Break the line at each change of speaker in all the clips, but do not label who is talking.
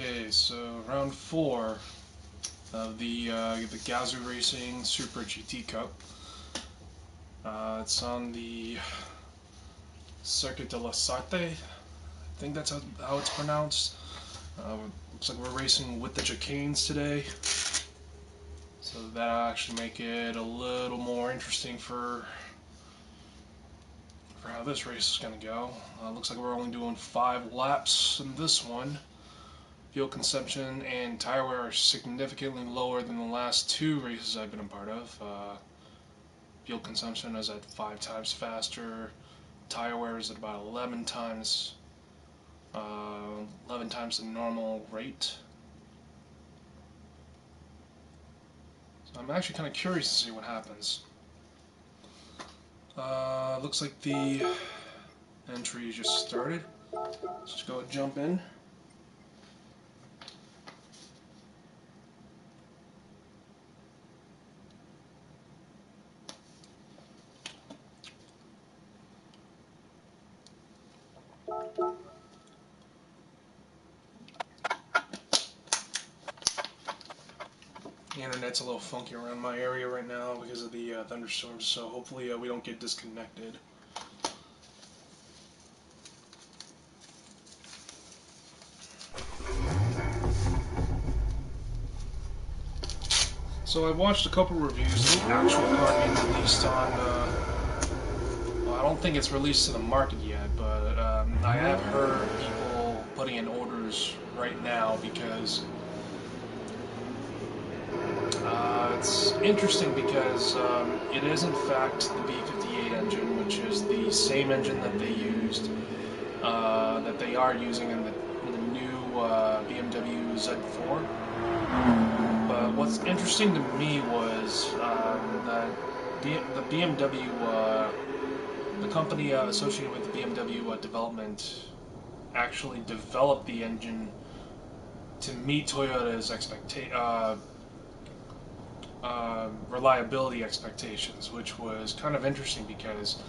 Okay, so round 4 of the Gazoo Racing Supra GT Cup. It's on the Circuit de la Sarte. I think that's how it's pronounced. Looks like we're racing with the chicanes today, so that'll actually make it a little more interesting for how this race is going to go. Looks like we're only doing 5 laps in this one. Fuel consumption and tire wear are significantly lower than the last 2 races I've been a part of. Fuel consumption is at 5 times faster. Tire wear is at about 11 times the normal rate. So I'm actually kind of curious to see what happens. Looks like the entry just started. Let's just go ahead and jump in. The internet's a little funky around my area right now because of the thunderstorms, so hopefully we don't get disconnected. So I watched a couple reviews of the actual car being released on, well, I don't think it's released to the market yet, but I have heard people putting in orders right now because it's interesting because it is in fact the B58 engine, which is the same engine that they used, that they are using in the new BMW Z4. But what's interesting to me was that the BMW, the company associated with the BMW development, actually developed the engine to meet Toyota's reliability expectations, which was kind of interesting because,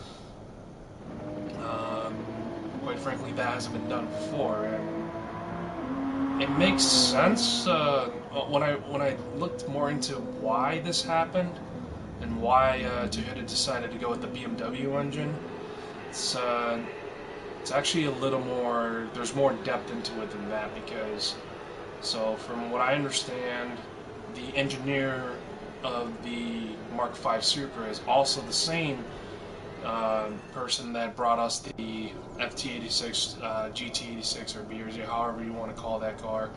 quite frankly, that hasn't been done before, and it makes sense when I looked more into why this happened and why Toyota decided to go with the BMW engine. It's actually a little more. There's more depth into it than that because, so from what I understand, the engineer of the Mark V Supra is also the same person that brought us the FT86, GT86, or BRZ, however you want to call that car.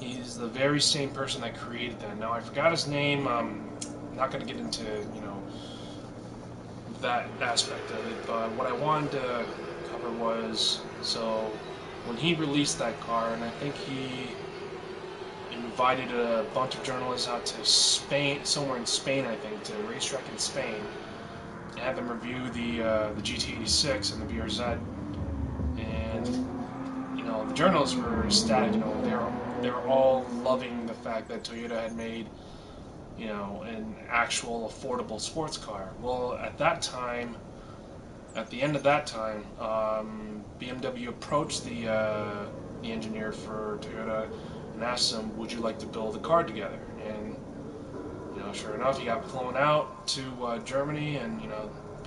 He's the very same person that created that. Now I forgot his name. I'm not going to get into that aspect of it, but what I wanted to cover was, so when he released that car, and I think he invited a bunch of journalists out to Spain, somewhere in Spain, I think, to a racetrack in Spain, and had them review the GT86 and the BRZ, and the journalists were ecstatic. They were all loving the fact that Toyota had made an actual affordable sports car. Well, at the end of that time, BMW approached the engineer for Toyota and asked him, "Would you like to build a car together?" And sure enough, he got flown out to Germany, and he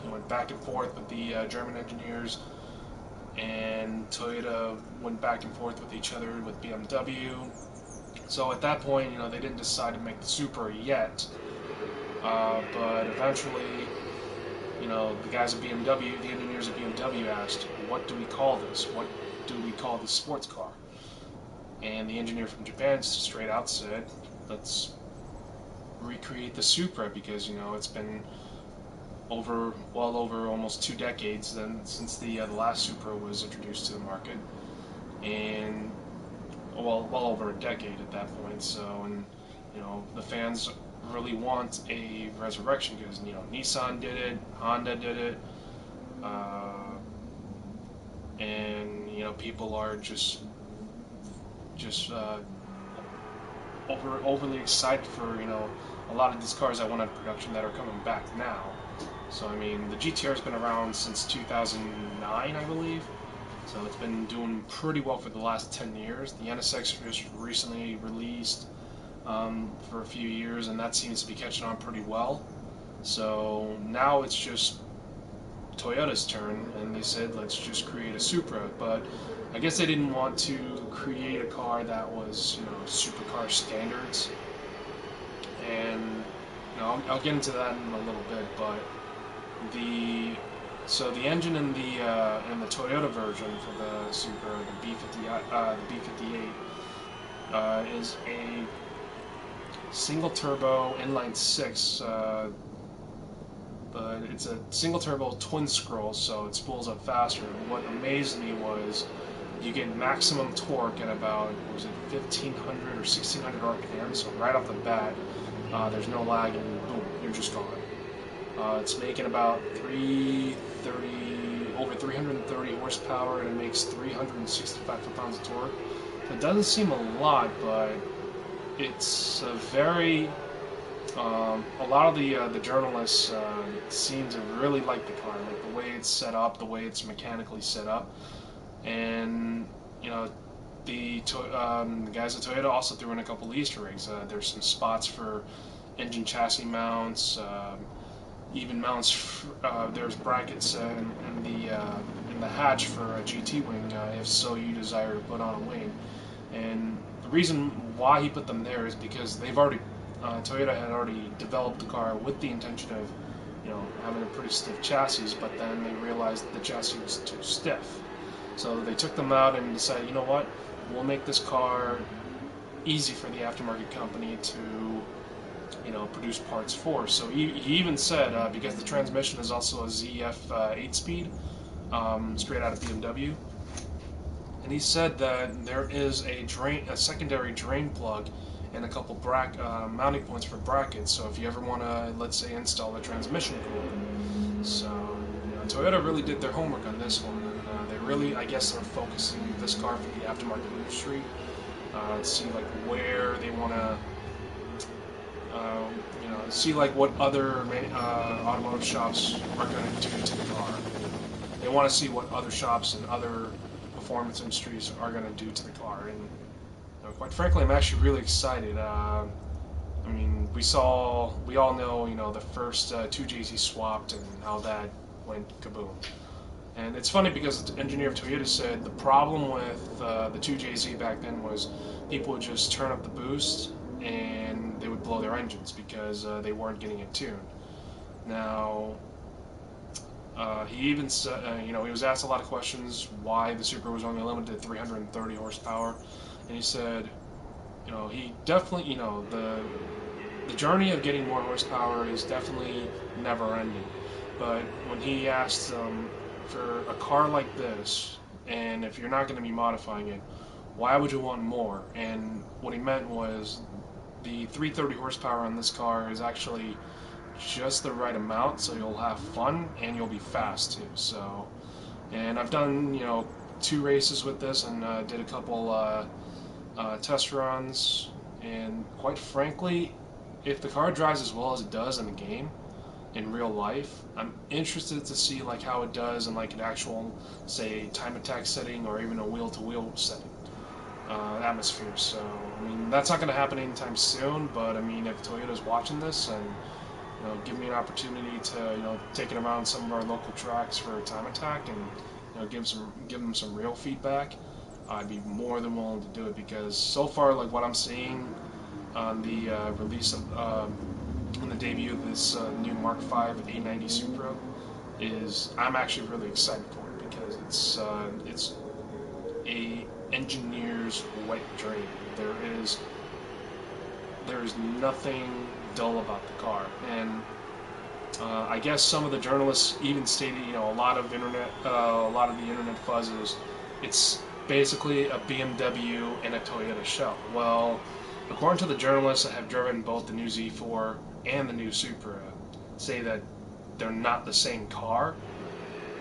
went back and forth with the German engineers, and Toyota went back and forth with each other with BMW. So at that point, they didn't decide to make the Supra yet, but eventually, the guys at BMW, the engineers at BMW asked, "What do we call this? What do we call this sports car?" And the engineer from Japan straight out said, "Let's recreate the Supra because it's been well over almost 2 decades since the last Supra was introduced to the market, and well over a decade at that point. So, and the fans really want a resurrection because Nissan did it, Honda did it, and people are just overly excited for a lot of these cars that went out of production that are coming back now. So I mean, the GTR has been around since 2009, I believe. So it's been doing pretty well for the last 10 years. The NSX just recently released for a few years, and that seems to be catching on pretty well. So now it's just Toyota's turn, and they said, let's just create a Supra. But I guess they didn't want to create a car that was, supercar standards. And I'll get into that in a little bit. But the engine in the Toyota version for the Supra, the B58, is a single turbo inline six. But it's a single turbo twin scroll, so it spools up faster. What amazed me was you get maximum torque at about, 1500 or 1600 RPM, so right off the bat, there's no lag, and boom, you're just gone. It's making about over 330 horsepower, and it makes 365 foot-pounds of torque. So it doesn't seem a lot, but it's a very a lot of the journalists seem to really like the car, like the way it's set up, the way it's mechanically set up, and the guys at Toyota also threw in a couple Easter eggs. There's some spots for engine chassis mounts, even mounts. There's brackets in the hatch for a GT wing, if so you desire to put on a wing. And the reason why he put them there is because Toyota had already developed the car with the intention of, having a pretty stiff chassis, but then they realized the chassis was too stiff. So they took them out and decided, you know what, we'll make this car easy for the aftermarket company to, produce parts for. So he even said, because the transmission is also a ZF 8-speed, straight out of BMW, and he said that there is a secondary drain plug and a couple mounting points for brackets, so if you ever want to, let's say, install a transmission cooler. So, Toyota really did their homework on this one, and they really, I guess, are focusing this car for the aftermarket industry, to see, like, where they want to, see, like, what other automotive shops are going to do to the car. They want to see what other shops and other performance industries are going to do to the car, and quite frankly, I'm actually really excited. I mean, we all know, the first 2JZ swapped and how that went kaboom. And it's funny because the engineer of Toyota said the problem with the 2JZ back then was people would just turn up the boost and they would blow their engines because they weren't getting it tuned. Now, he even said, he was asked a lot of questions why the Supra was only limited to 330 horsepower. And he said, he definitely, the journey of getting more horsepower is definitely never ending. But when he asked for a car like this, and if you're not going to be modifying it, why would you want more? And what he meant was the 330 horsepower on this car is actually just the right amount, so you'll have fun and you'll be fast too. So, and I've done, 2 races with this and did a couple test runs, and quite frankly, if the car drives as well as it does in the game, in real life, I'm interested to see like how it does in like an actual, say, time attack setting or even a wheel-to-wheel setting, atmosphere. So, I mean, that's not going to happen anytime soon, but I mean, if Toyota's watching this and give me an opportunity to take it around some of our local tracks for a time attack and give them some real feedback, I'd be more than willing to do it, because so far, like what I'm seeing on the release of on the debut of this new Mark V 890 Supra, I'm actually really excited for it, because it's a engineer's wet dream. There is nothing dull about the car, and I guess some of the journalists even stated, a lot of the internet fuzz is it's basically a BMW and a Toyota shell. Well, according to the journalists that have driven both the new Z4 and the new Supra, say that they're not the same car.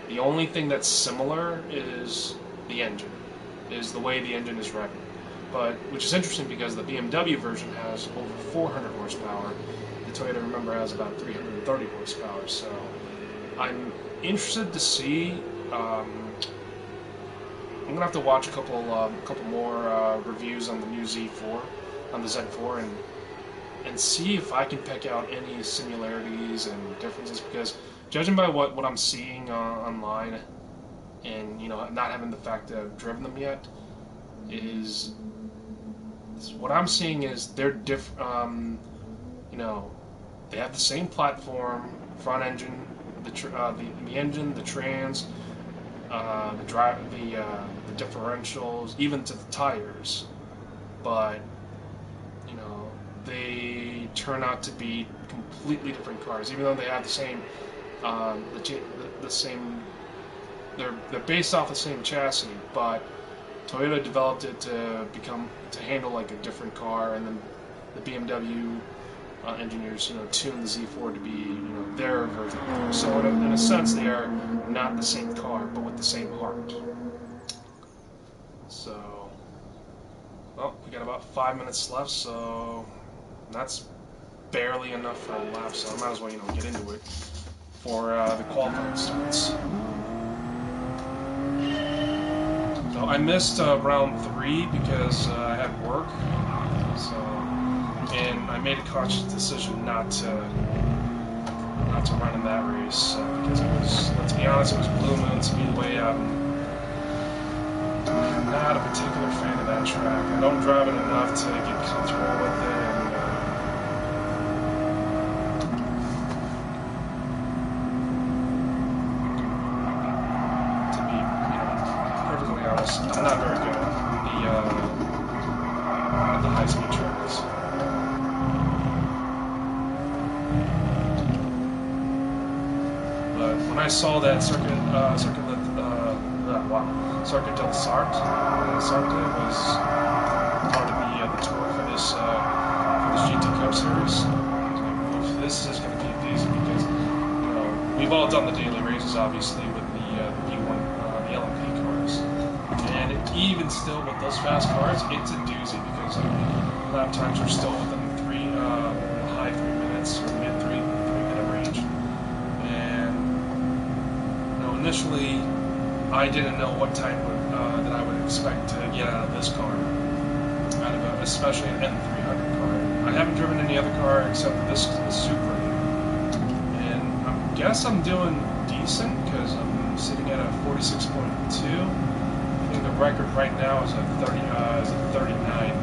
The only thing that's similar is the engine, is the way the engine is revving. But, which is interesting because the BMW version has over 400 horsepower. The Toyota, remember, has about 330 horsepower. So I'm interested to see I'm gonna have to watch a couple more reviews on the new Z4, on the Z4, and see if I can pick out any similarities and differences. Because judging by what I'm seeing online, and not having the fact that I've driven them yet, is what I'm seeing is they're different. They have the same platform, front engine, the engine, the trans, the differentials, even to the tires, but they turn out to be completely different cars, even though they have the same, the same. They're based off the same chassis, but Toyota developed it to handle like a different car, and then the BMW engineers, tuned the Z4 to be, their version of the car. So in a sense, they are not the same car, but with the same heart. So, well, we got about 5 minutes left, so that's barely enough for a lap. So I might as well, get into it for the qualifying starts. So I missed round 3 because I had work. And I made a conscious decision not to run in that race because it was, let's be honest, it was Blue Moon Speedway. I'm not a particular fan of that track. I don't drive it enough to get comfortable with it, and to be, perfectly honest, I'm not very good at the high-speed tracks. When I saw that Circuit del Sarte was part of the tour for this GT Cup series, this is going to be easy because we've all done the daily races, obviously, with the V1 the LMP cars, and even still with those fast cars, it's a doozy because lap times are still within the high 3 minutes or mid 3-minute range. Initially, I didn't know what time that I would expect to get out of this car, especially an N300 car. I haven't driven any other car except this Supra, and I guess I'm doing decent because I'm sitting at a 46.2. I think the record right now is a 39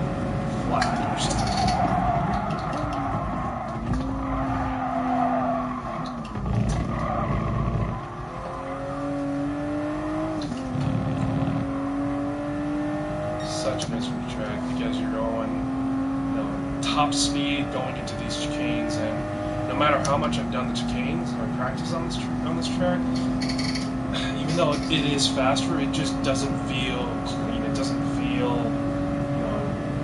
flat or something. Such a miserable track because you're going, top speed going into these chicanes, and no matter how much I've done the chicanes or practice on this track, even though it is faster, it just doesn't feel clean. It doesn't feel,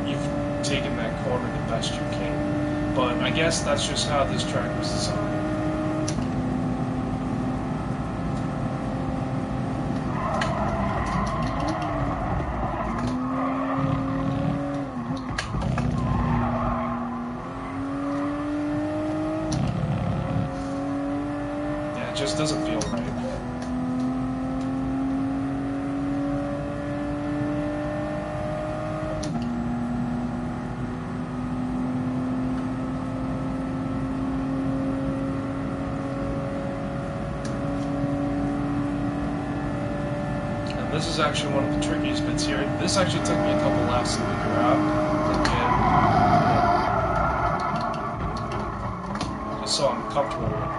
you've taken that corner the best you can. But I guess that's just how this track was designed. It just doesn't feel right. And this is actually one of the trickiest bits here. This actually took me a couple laps to figure out. Just so I'm comfortable with it.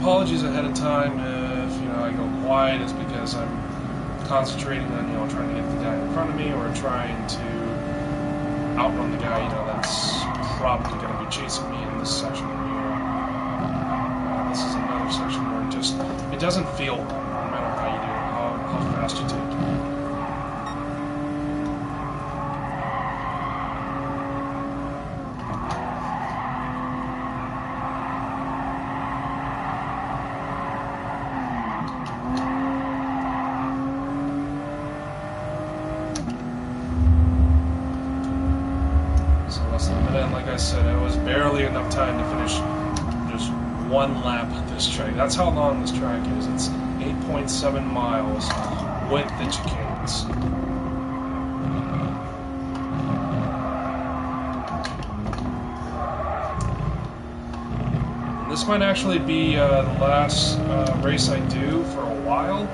apologies ahead of time if I go quiet. Is because I'm concentrating on trying to get the guy in front of me, or trying to outrun the guy that's probably going to be chasing me in this section here. This is another section where it doesn't feel, no matter how you do it, how fast you take it. Like I said, it was barely enough time to finish just one lap of this track. That's how long this track is. It's 8.7 miles with the chicanes. And this might actually be the last race I do for a while,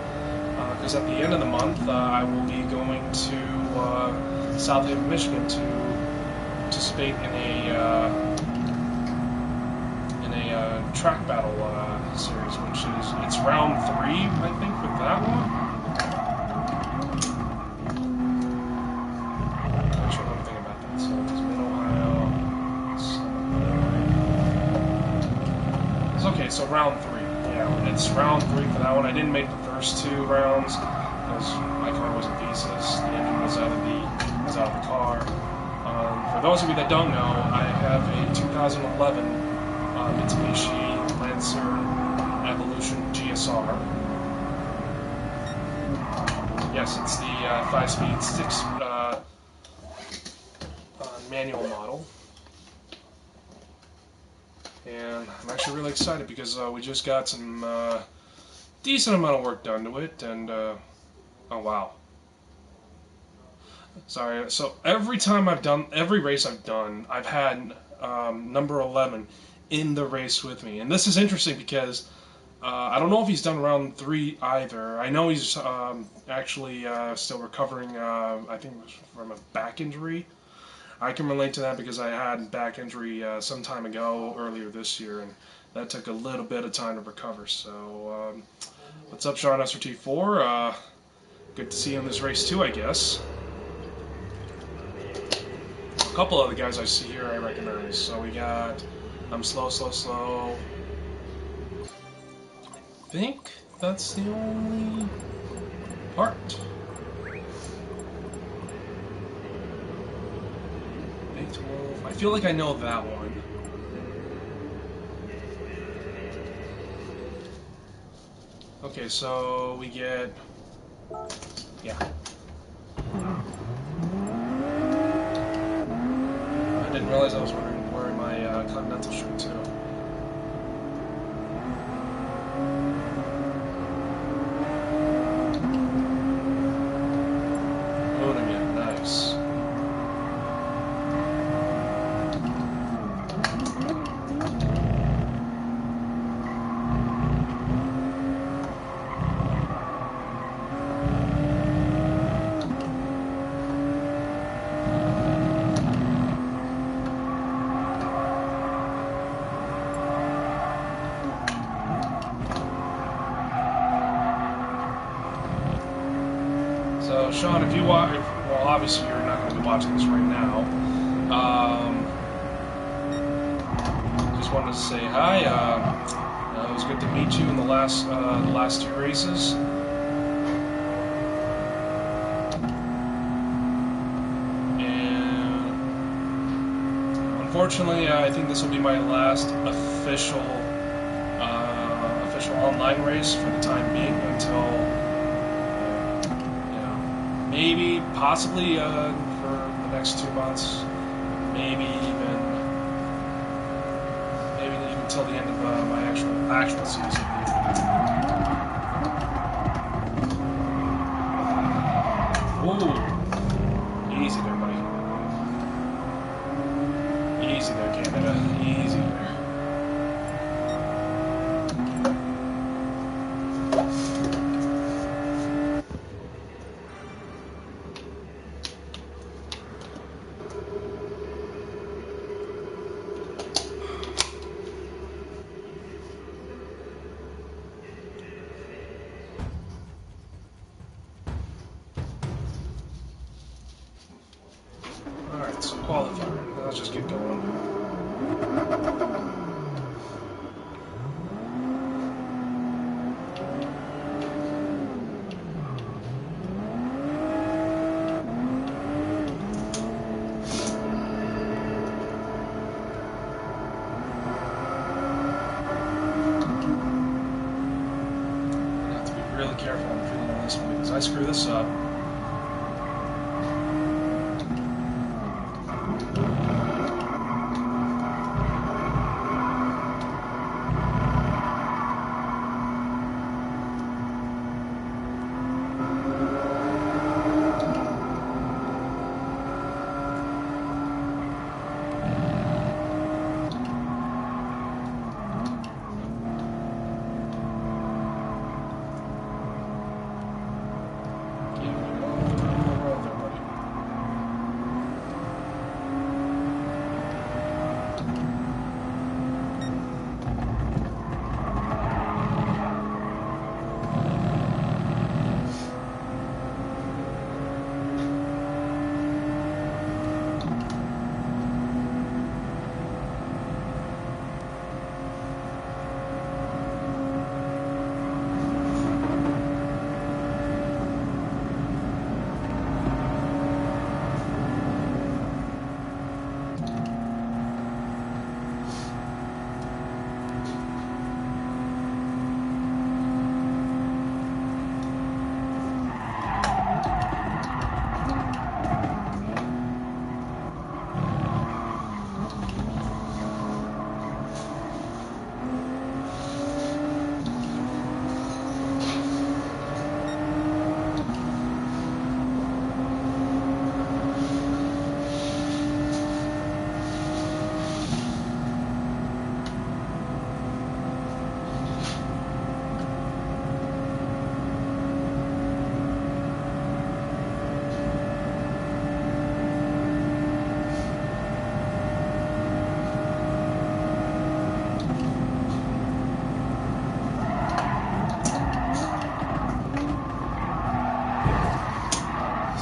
because at the end of the month I will be going to South Haven, Michigan to participate in a track battle series, which it's round 3, I think, with that one. I'm not sure what I'm thinking about that. So it's Mid-Ohio, it's okay. So round 3, yeah, it's round 3 for that one. I didn't make the first 2 rounds because my car was enthusiast. The engine was out of the car. For those of you that don't know, I have a 2011 Mitsubishi Lancer Evolution GSR. Yes, it's the 5-speed 6 manual model. And I'm actually really excited because we just got some decent amount of work done to it, and oh wow. Sorry, so every race I've done, I've had number 11 in the race with me. And this is interesting because I don't know if he's done round 3 either. I know he's actually still recovering, I think, from a back injury. I can relate to that because I had back injury some time ago, earlier this year, and that took a little bit of time to recover. So, what's up, Sean SRT4? Good to see you in this race too, I guess. A couple of the guys I see here I recognize. So we got I'm slow. I think that's the only part. A12. I feel like I know that one. Okay, so we get, yeah. I didn't realize I was wearing my Continental shirt too. Moon again, nice. So, Sean, if you watch, well, obviously you're not going to be watching this right now. Just wanted to say hi. It was good to meet you in the last 2 races. And unfortunately, I think this will be my last official online race for the time being until. Maybe, possibly for the next 2 months, maybe even till the end of my actual season. Ooh, easy there, buddy. Easy there, Canada. Easy there. It's qualifier. Let's just get going. Really careful on feeling on this one because I screw this up.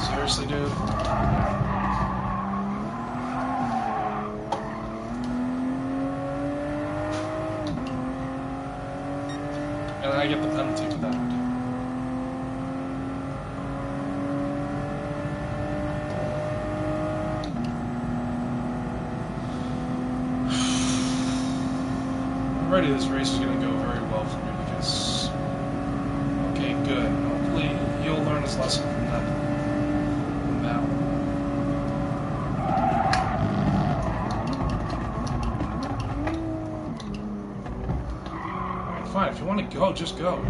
Seriously, dude? And I get the penalty for that. Already this race is going to go very well for me because... Okay, good. Hopefully he'll learn his lesson from that. Fine, if you want to go, just go.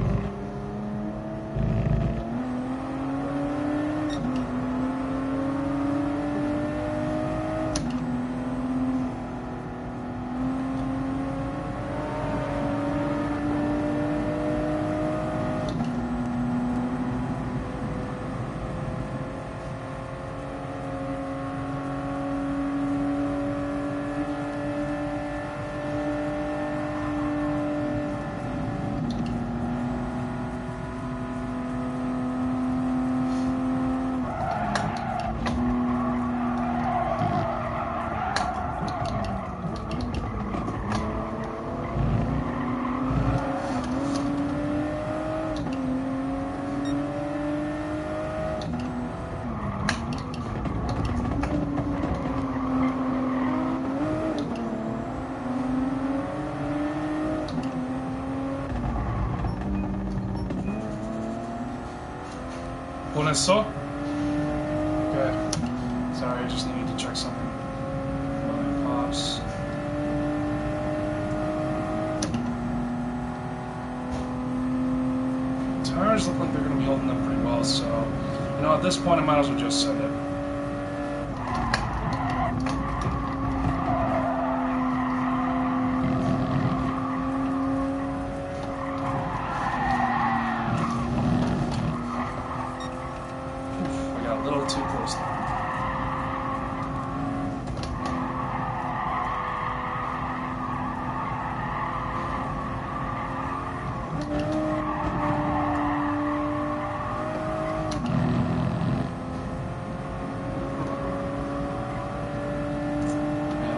Con eso? Okay. Sorry, I just needed to check something. My pops. Tires look like they're going to be holding up pretty well, so... You know, at this point I might as well just send it. Too close there.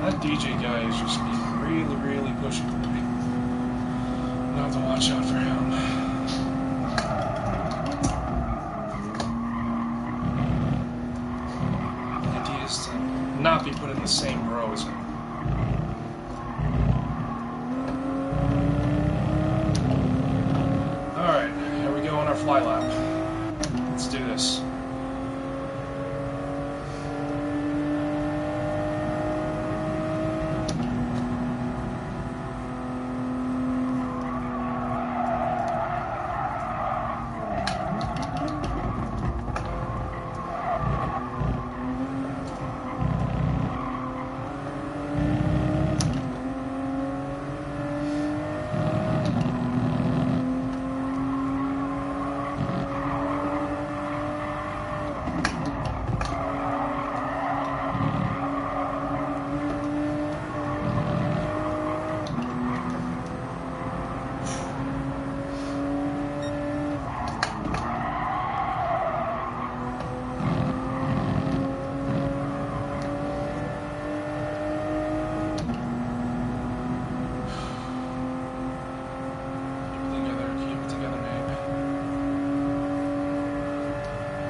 That DJ guy is just being really, really pushy today. I'll have to watch out for him. The idea is to not be put in the same row as him. Alright, here we go on our fly lap. Let's do this.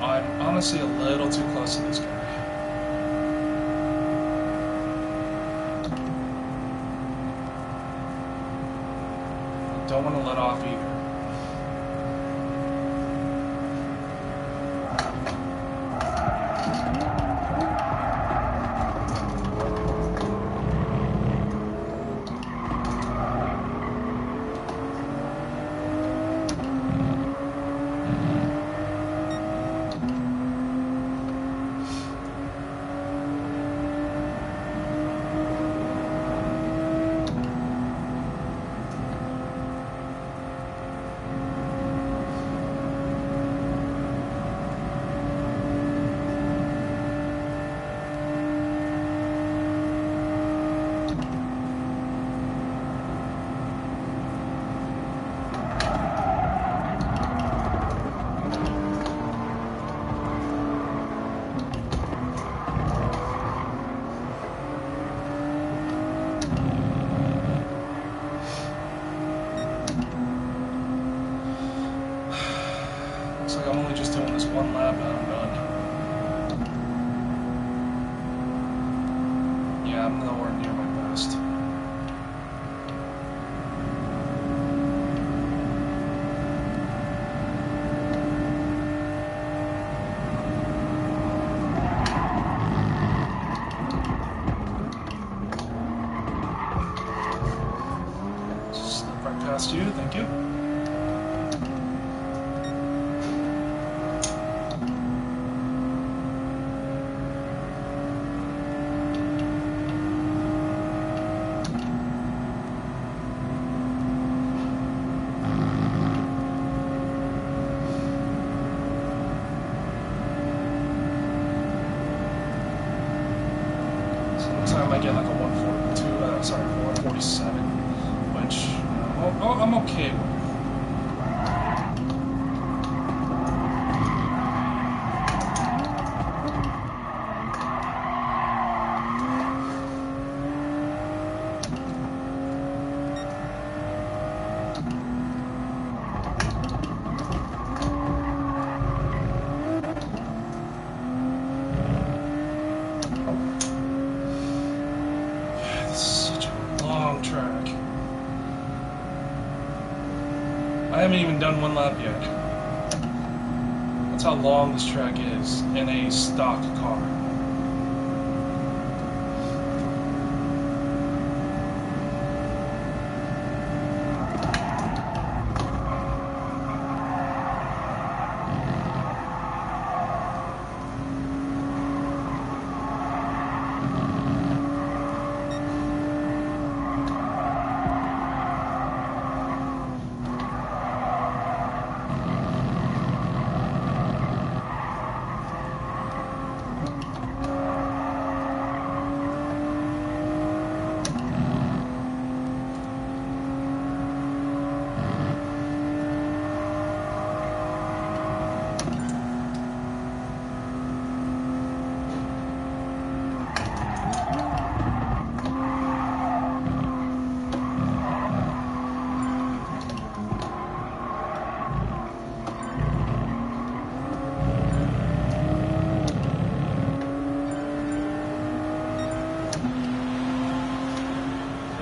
I'm honestly a little too close to this guy. Don't want to let off either. Looks like I'm only just doing this one lap and I'm done. Yeah, I'm nowhere near my best. Slip right past you, thank you. Time I get like a 142, sorry, 147, which I'm okay with. Track. I haven't even done one lap yet. That's how long this track is in a stock car.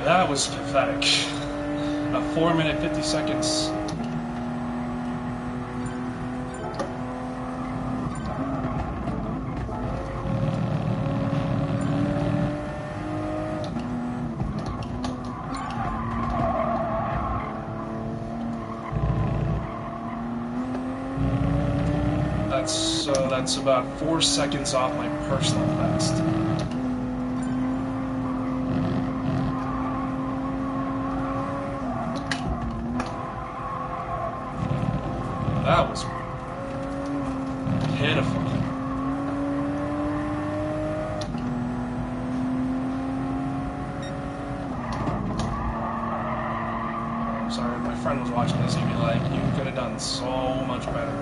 That was pathetic. 4 minutes 50 seconds. That's about 4 seconds off my personal best. That was pitiful. I'm sorry, my friend was watching this, he'd be like, you could have done so much better.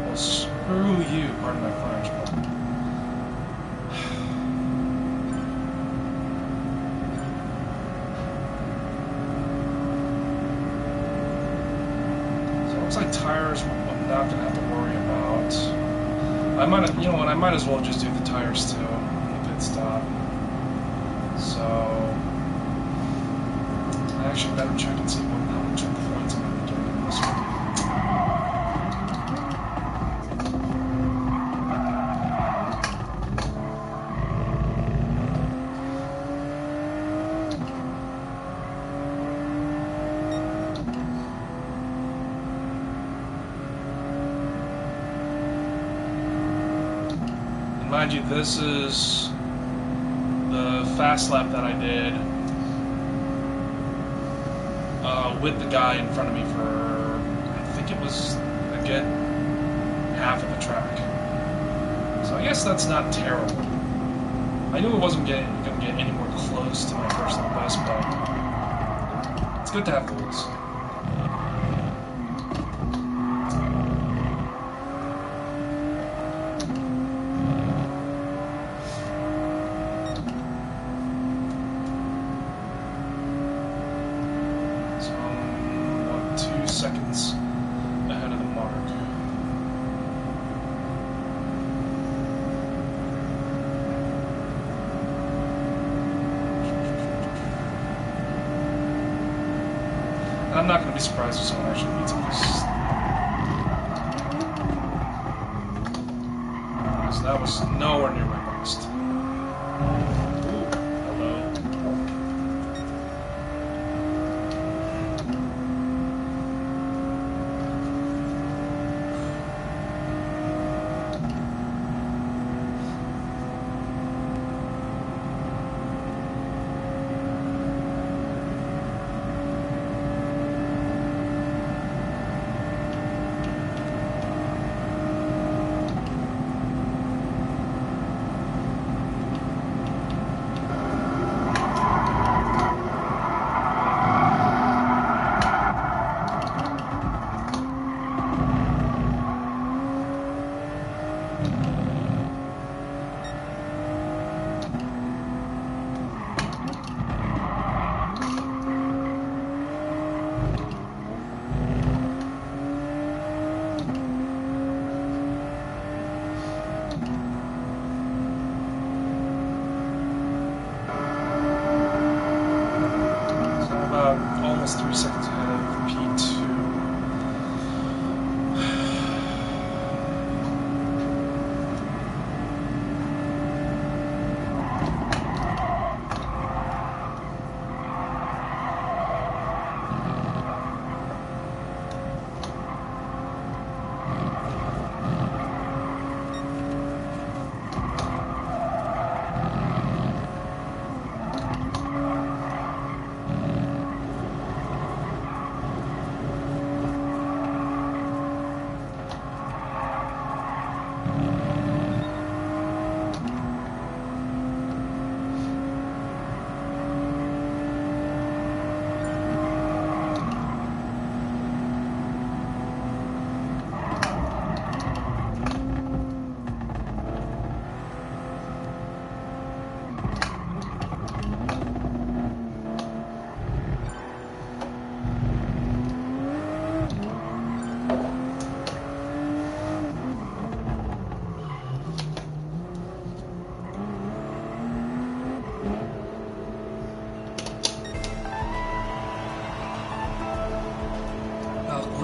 Well, screw you, pardon my French. So it looks like tires I'm not going to have to worry about. I might, you know what, I might as well just do the tires too, in the pit stop. So, I actually better check and see how much points I'm going to get in this one. Mind you, this is the fast lap that I did with the guy in front of me for, I think it was a good half of the track. So I guess that's not terrible. I knew it wasn't going to get any more close to my personal best, but it's good to have goals. Seconds ahead of the mark. And I'm not going to be surprised if someone actually beats us. Because that was nowhere near my best. Hello. Almost 3 seconds ahead of P2.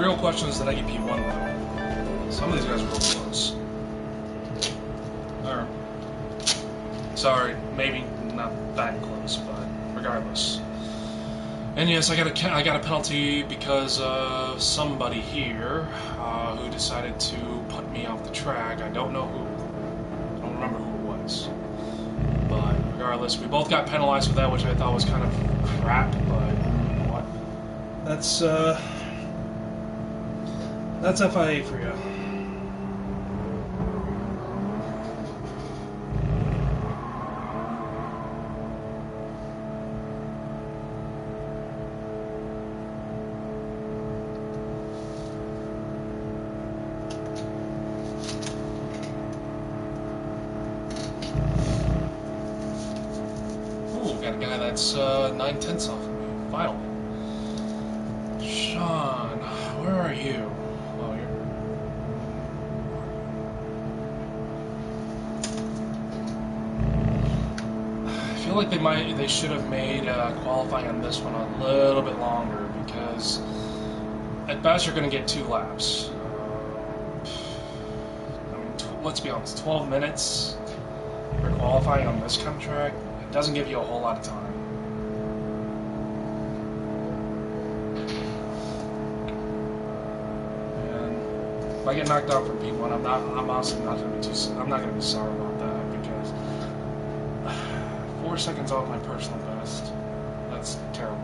real question is, did I get P1 though? Some of these guys are real close. Or, sorry, maybe not that close, but regardless. And yes, I got a penalty because of somebody here who decided to put me off the track. I don't know who. I don't remember who it was. But regardless, we both got penalized for that, which I thought was kind of crap. But you know what? That's FIA for you. Got a guy that's 9/10 off of me, finally. Sean, where are you? Oh, you're... I feel like they should have made qualifying on this one a little bit longer, because at best you're going to get 2 laps. I mean, let's be honest, 12 minutes for qualifying on this kind of track doesn't give you a whole lot of time. And if I get knocked out from P1, I'm honestly not gonna be I'm not gonna be sorry about that, because 4 seconds off my personal best. That's terrible.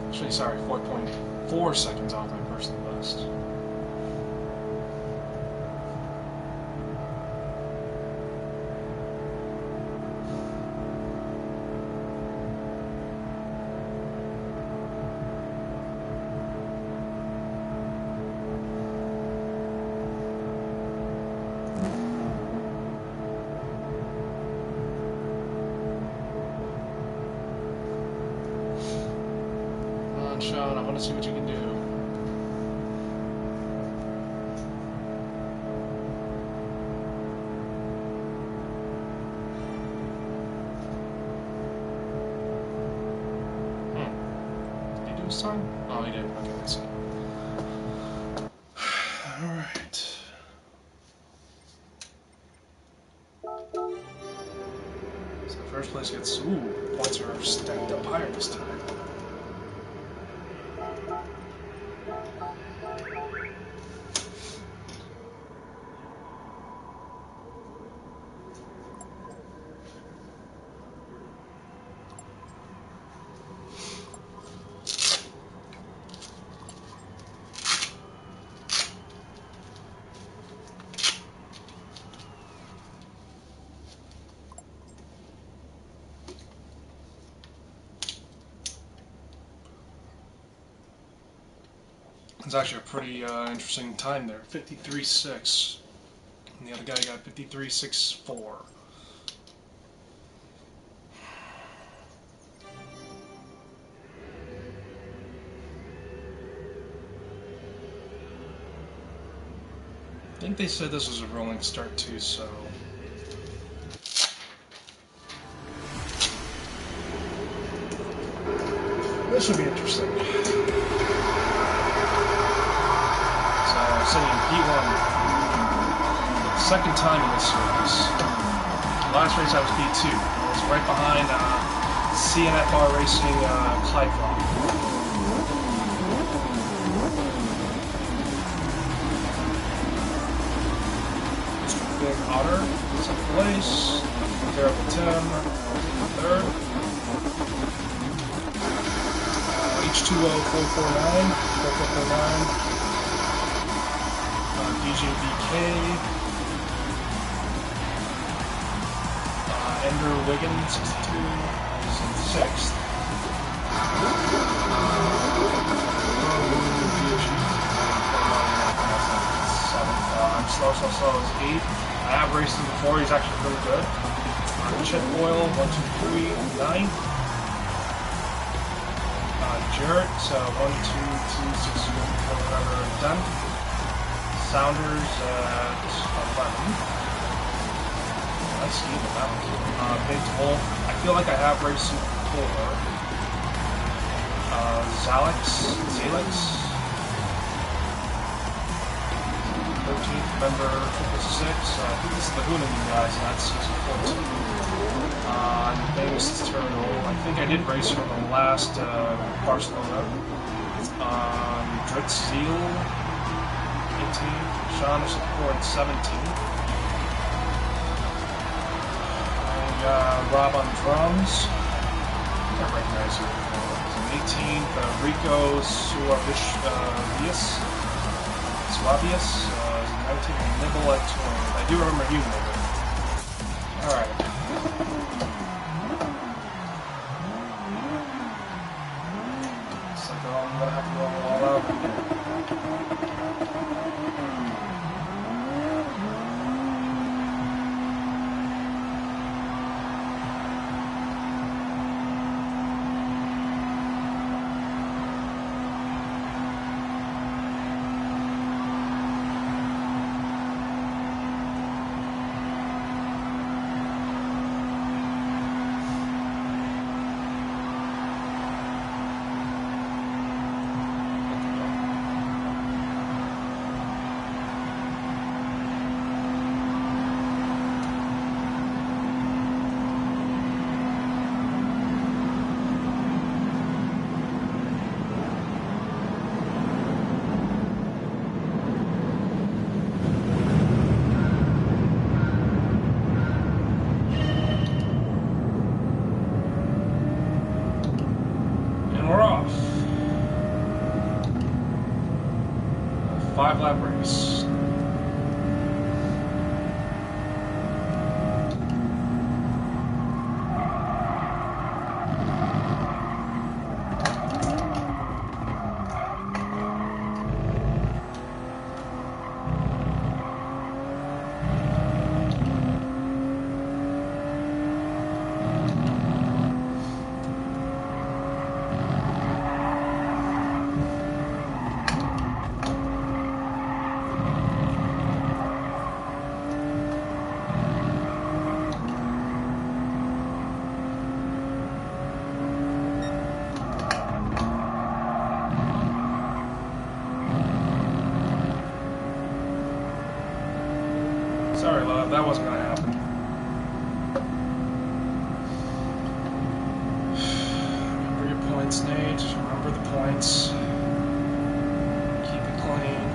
Actually, sorry, 4.4 seconds off my personal best. Sean, I want to see what you can do. Did he do his time? Oh, he did. Okay, let's see. Alright. So the first place gets... Ooh, points are stacked up higher this time. It's actually a pretty interesting time there, 53.6, and the other guy got 53.64. I think they said this was a rolling start too, so... this should be interesting. Sitting in P1 for the second time in this race. Last race I was P2. I was right behind CNFR Racing Clyde. Big Otter, second place. Terrible Tim, third. H2O 449. DJBK, Andrew Wiggins, 62, is in 6th. I'm slow is 8th. I have raced him before, he's actually really good. Chip Oil, 1, 2, 3, 9th. Jarrett, 1, 2, 3, 6, 4, 10th. Sounders at 11. Nice even that one. Big Wolf. I feel like I have raced him before. Zalex. 13th member 666. I think this is the Hoonan guys, not season 14. Famous Turtle. I think I did race for the last Barcelona. Dritz Zeal 18th. Sean Support 17th. Rob on drums. I recognize you. 18th, Rico Suavius. 19th, Nibble at 20th. I do remember you, Nibble. Alright. Looks like I'm gonna have to go all out again. Five-lap race. Sorry, love, that wasn't gonna happen. Remember your points, Nate. Remember the points. Keep it clean.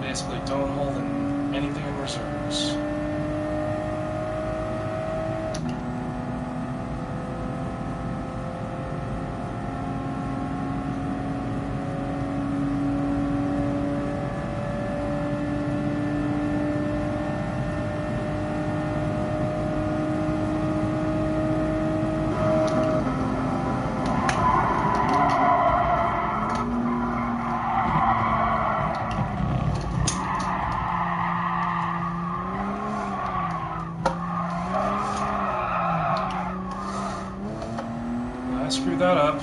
Basically, don't hold anything in reserves. Screw that up.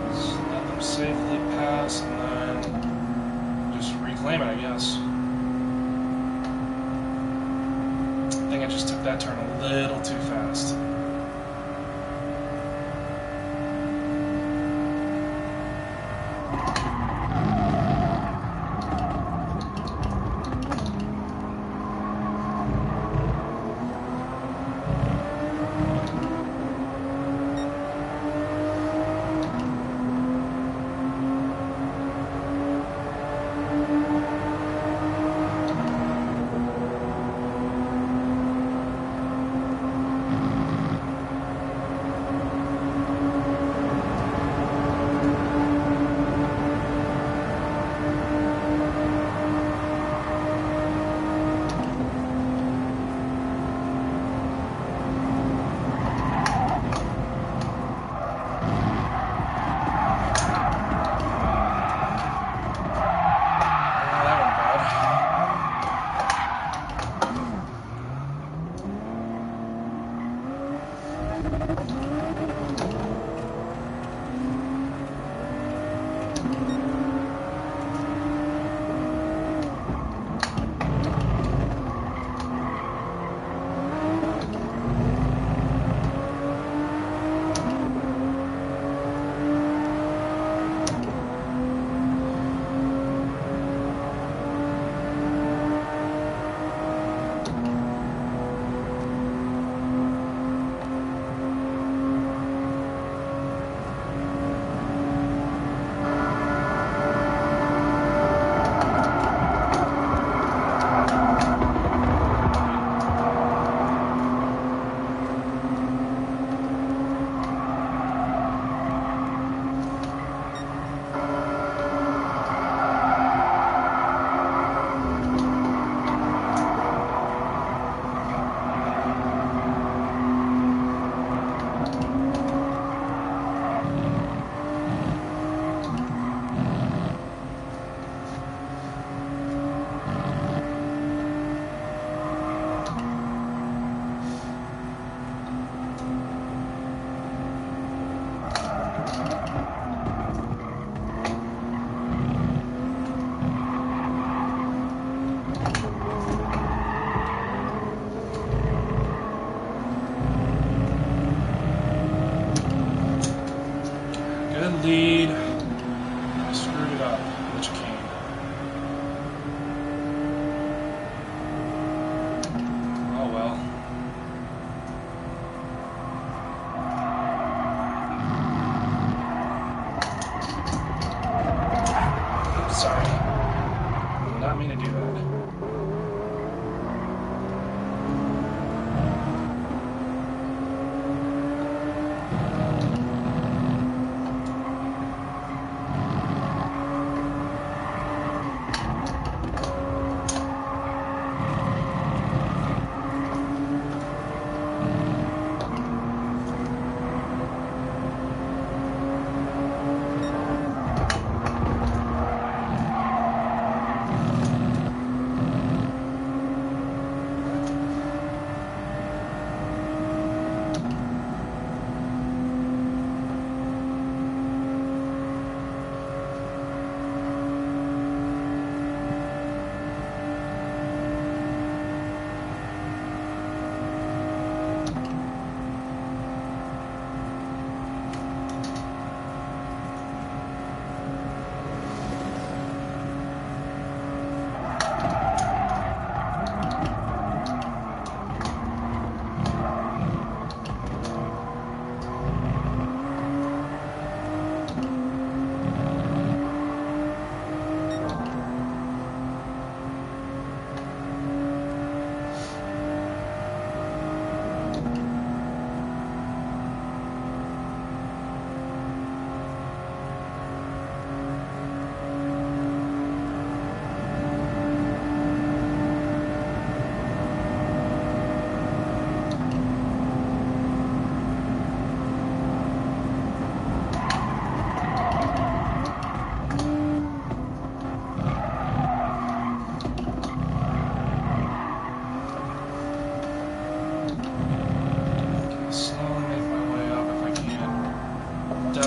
Just let them safely pass and then just reclaim it, I guess. I think I just took that turn a little too fast.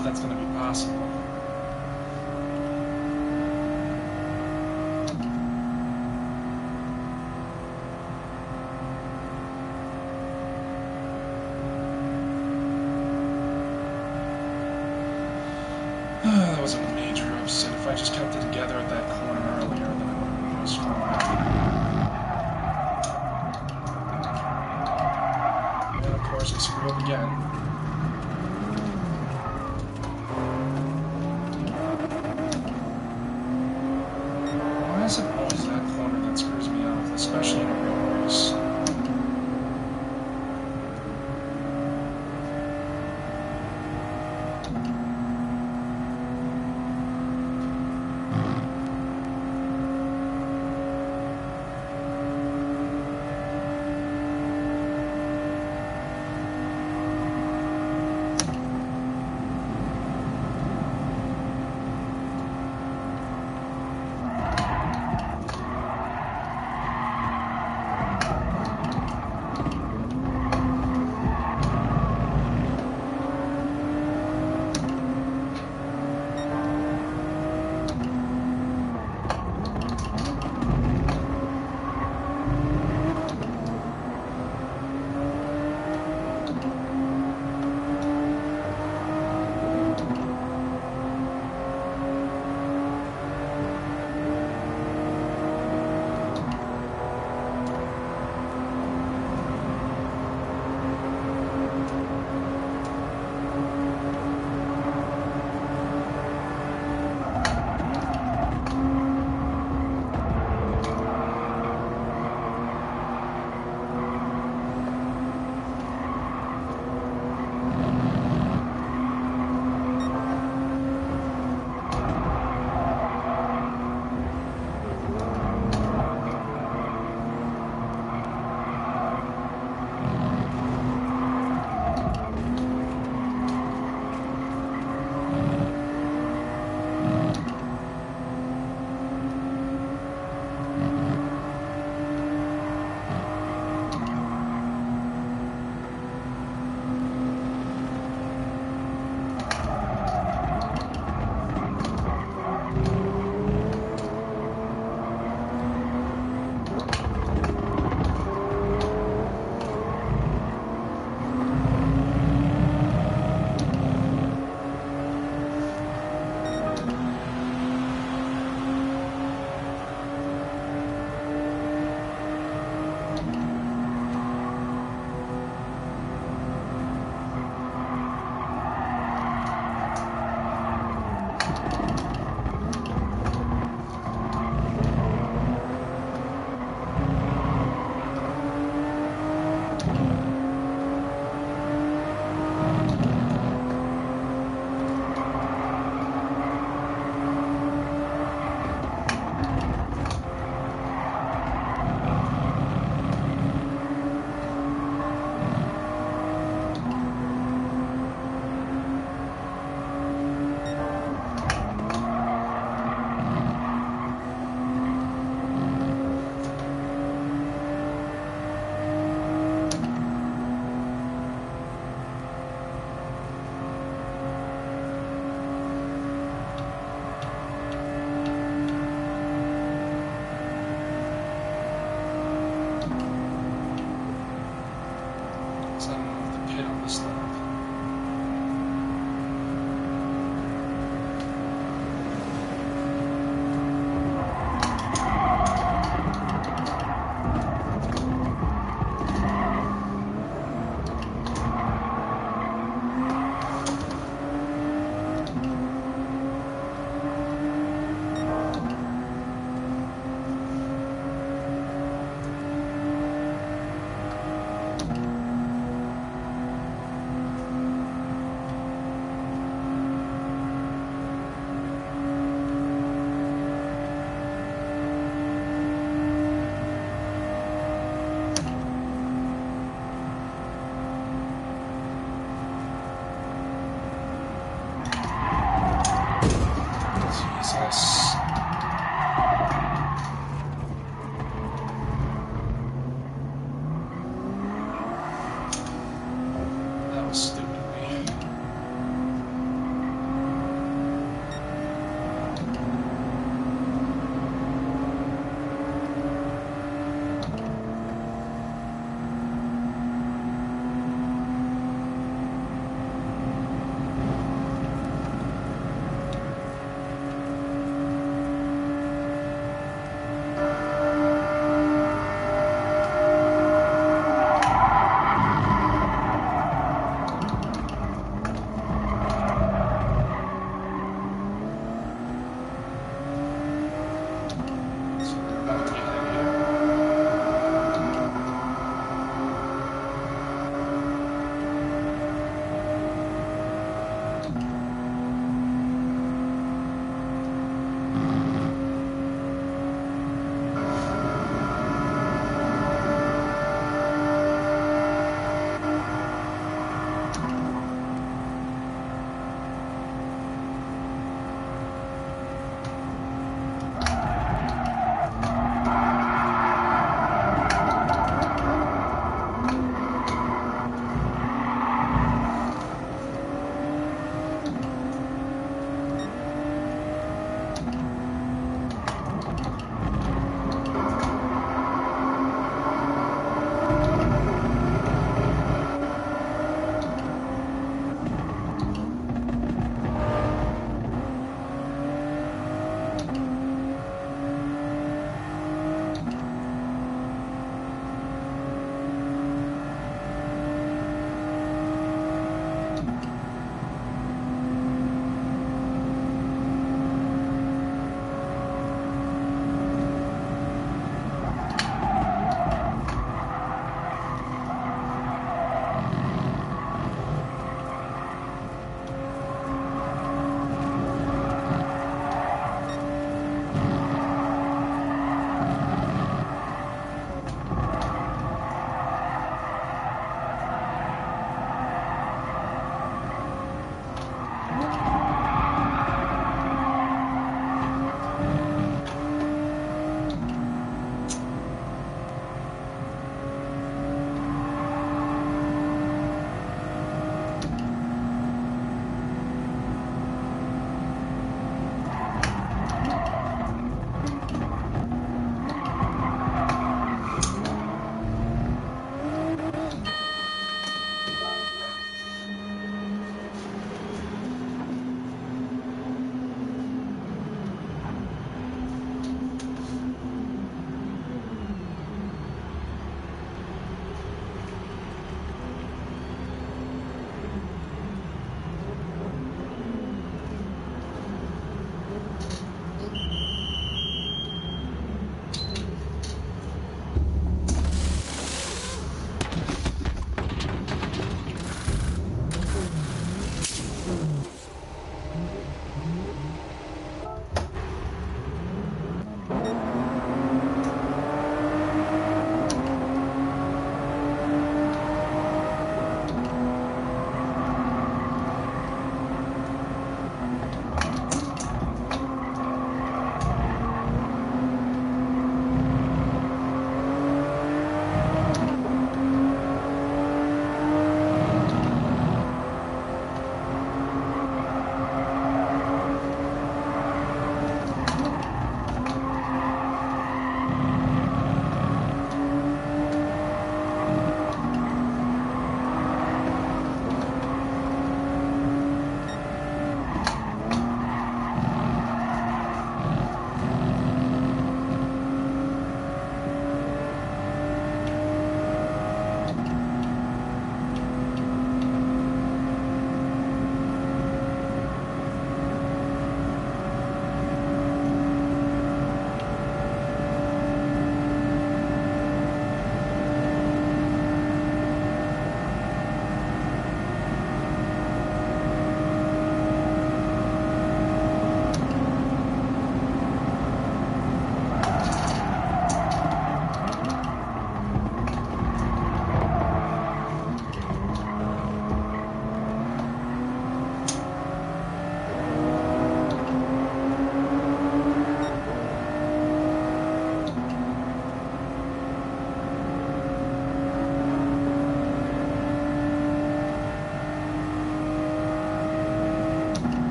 That's going to be possible. That was a major upset. If I just kept it together at that corner earlier, then I would have been real strong. And of course, I screwed up again. Why is it always that corner that screws me up, especially in a real race?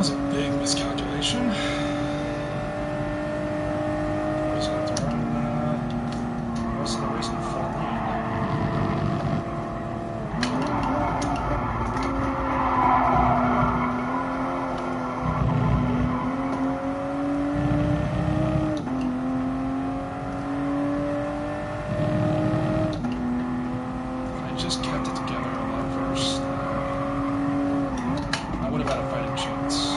was a big miscalculation. I was going to run most of the race in full lead. If I just kept it together on that first, I would have had a fighting chance.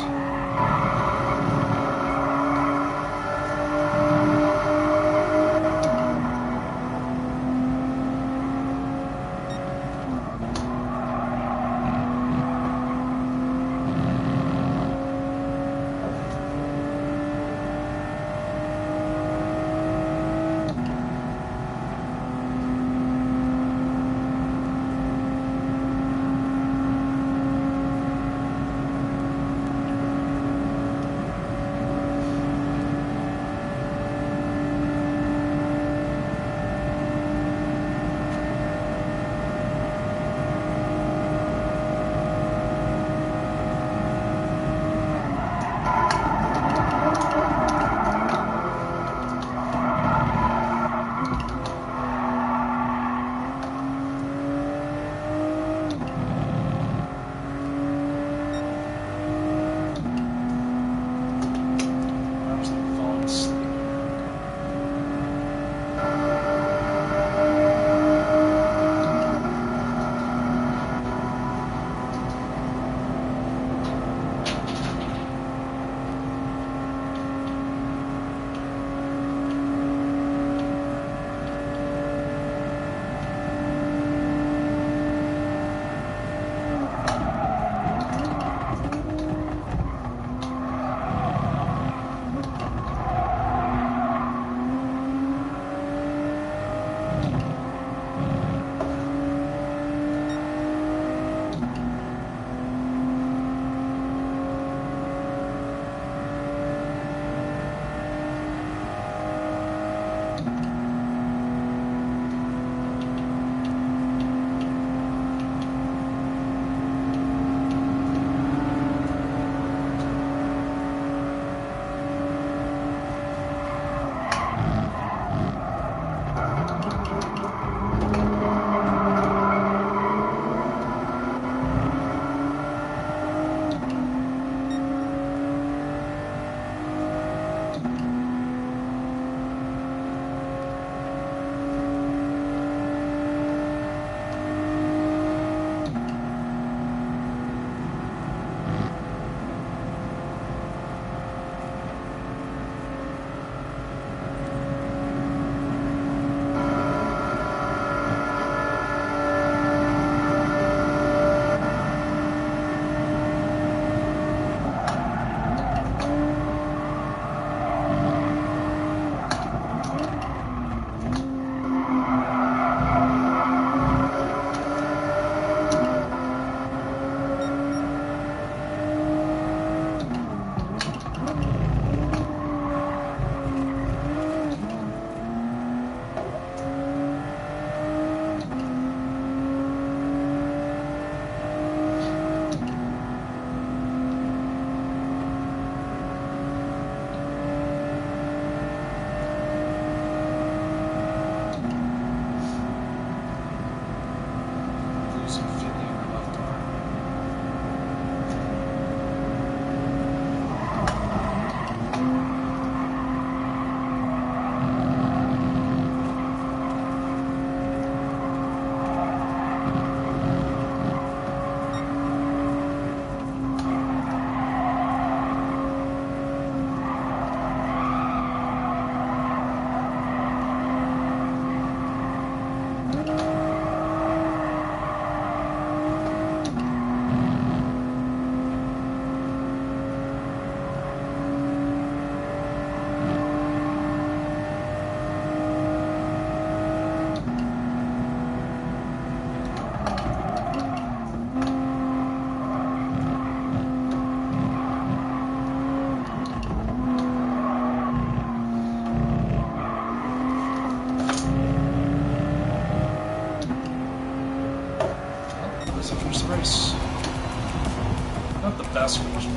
the best version.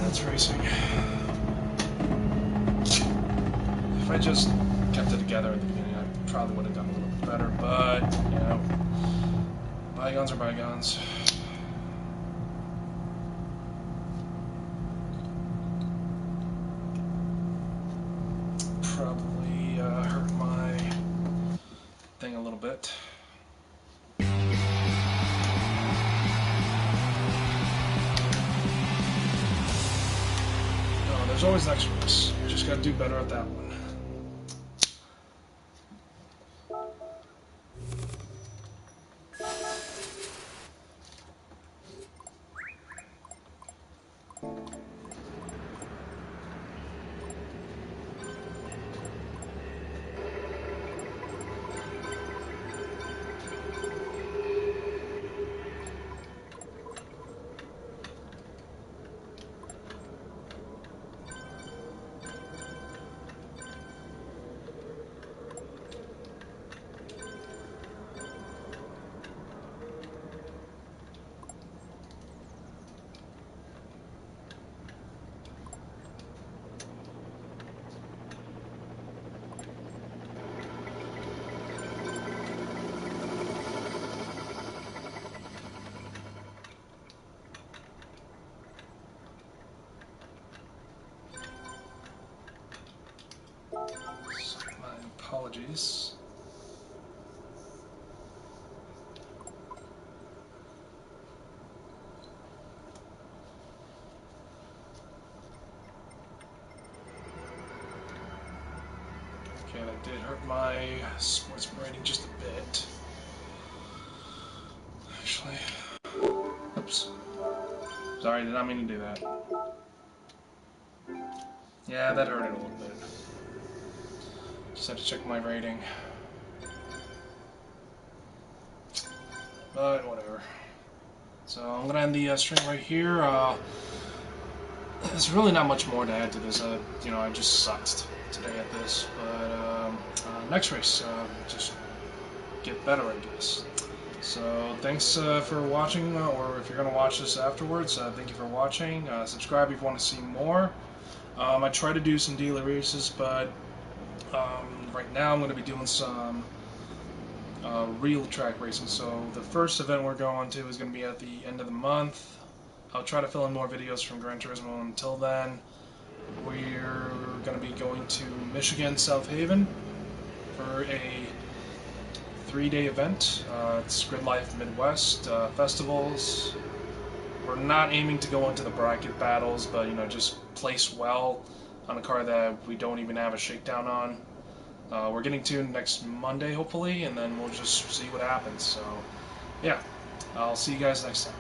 That's racing. If I just kept it together at the beginning, I probably would have done a little bit better, but, you know, bygones are bygones. Probably hurt my thing a little bit. No, there's always next race. You just gotta do better at that one. Apologies. Okay, that did hurt my sports rating just a bit. Actually, oops. Sorry, did not mean to do that. Yeah, that hurt it a little bit. Just had to check my rating. But whatever. So I'm gonna end the stream right here. There's really not much more to add to this. You know, I just sucked today at this. But next race, just get better, I guess. So thanks for watching, or if you're gonna watch this afterwards, thank you for watching. Subscribe if you want to see more. I try to do some daily races, but right now I'm going to be doing some real track racing. So the first event we're going to is going to be at the end of the month. I'll try to fill in more videos from Gran Turismo. Until then, we're going to be going to Michigan, South Haven for a 3-day event. It's Grid Life Midwest festivals. We're not aiming to go into the bracket battles, but you know, just place well on a car that we don't even have a shakedown on. We're getting tuned next Monday, hopefully, and then we'll just see what happens. So, yeah, I'll see you guys next time.